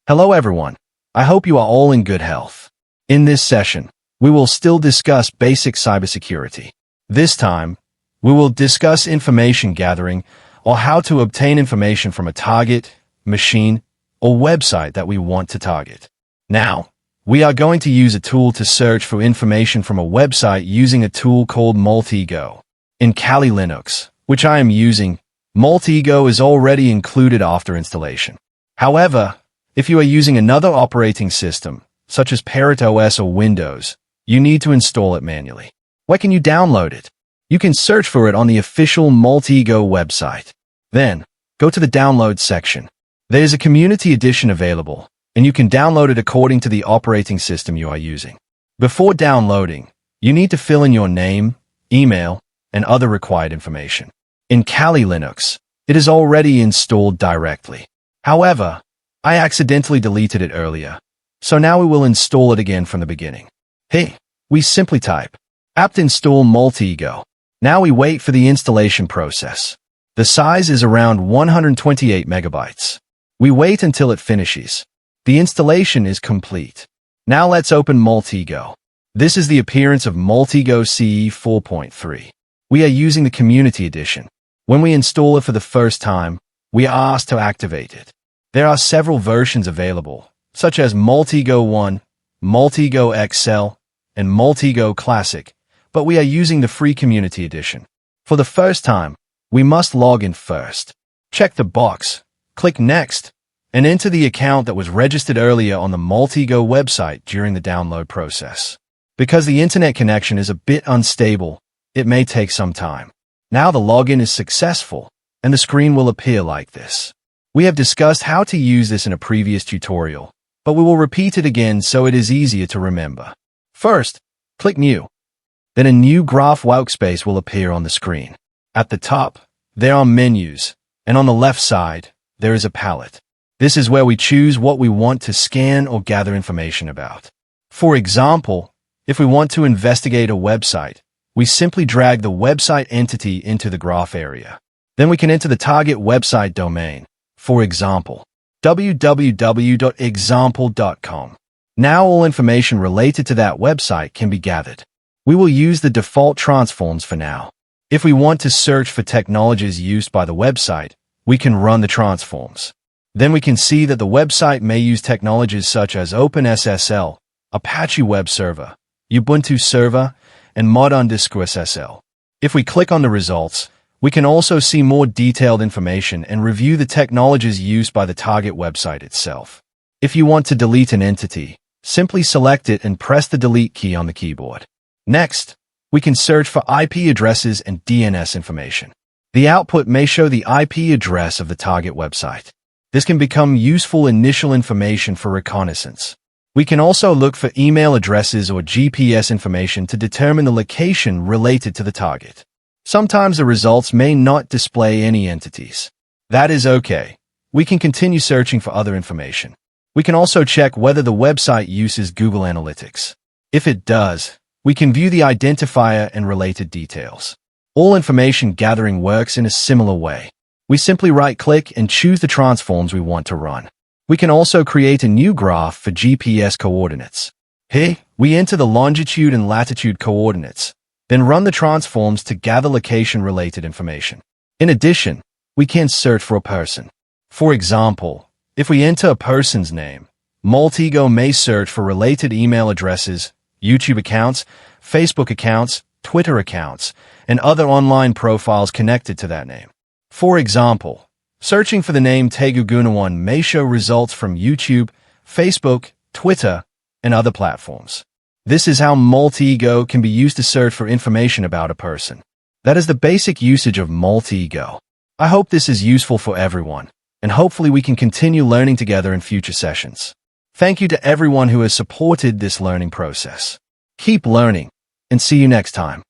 Hello everyone. I hope you are all in good health. In this session, we will still discuss basic cybersecurity. This time, we will discuss information gathering or how to obtain information from a target, machine, or website that we want to target. Now, we are going to use a tool to search for information from a website using a tool called Maltigo. In Kali Linux, which I am using, Maltigo is already included after installation. However, if you are using another operating system, such as Parrot OS or Windows, you need to install it manually. Where can you download it? You can search for it on the official Maltigo website. Then, go to the download section. There is a community edition available, and you can download it according to the operating system you are using. Before downloading, you need to fill in your name, email, and other required information. In Kali Linux, it is already installed directly. However, I accidentally deleted it earlier, so now we will install it again from the beginning. Hey, we simply type apt install Maltigo. Now we wait for the installation process. The size is around 128 megabytes. We wait until it finishes. The installation is complete. Now let's open Maltigo. This is the appearance of Maltigo CE 4.3. We are using the Community Edition. When we install it for the first time, we are asked to activate it. There are several versions available, such as Maltigo 1, Maltigo XL, and Maltigo Classic, but we are using the free Community Edition. For the first time, we must log in first. Check the box, click Next, and enter the account that was registered earlier on the Maltigo website during the download process. Because the internet connection is a bit unstable, it may take some time. Now the login is successful, and the screen will appear like this. We have discussed how to use this in a previous tutorial, but we will repeat it again so it is easier to remember. First, click New. Then a new graph workspace will appear on the screen. At the top, there are menus, and on the left side, there is a palette. This is where we choose what we want to scan or gather information about. For example, if we want to investigate a website, we simply drag the website entity into the graph area. Then we can enter the target website domain. For example, www.example.com. Now all information related to that website can be gathered. We will use the default transforms for now. If we want to search for technologies used by the website, we can run the transforms. Then we can see that the website may use technologies such as OpenSSL, Apache Web Server, Ubuntu Server, and mod_SSL. If we click on the results, we can also see more detailed information and review the technologies used by the target website itself. If you want to delete an entity, simply select it and press the delete key on the keyboard. Next, we can search for IP addresses and DNS information. The output may show the IP address of the target website. This can become useful initial information for reconnaissance. We can also look for email addresses or GPS information to determine the location related to the target. Sometimes the results may not display any entities. That is okay. We can continue searching for other information. We can also check whether the website uses Google Analytics. If it does, we can view the identifier and related details. All information gathering works in a similar way. We simply right-click and choose the transforms we want to run. We can also create a new graph for GPS coordinates. Here, we enter the longitude and latitude coordinates, then run the transforms to gather location-related information. In addition, we can search for a person. For example, if we enter a person's name, Maltigo may search for related email addresses, YouTube accounts, Facebook accounts, Twitter accounts, and other online profiles connected to that name. For example, searching for the name Tegugunawan may show results from YouTube, Facebook, Twitter, and other platforms. This is how Maltigo can be used to search for information about a person. That is the basic usage of Maltigo. I hope this is useful for everyone, and hopefully we can continue learning together in future sessions. Thank you to everyone who has supported this learning process. Keep learning, and see you next time.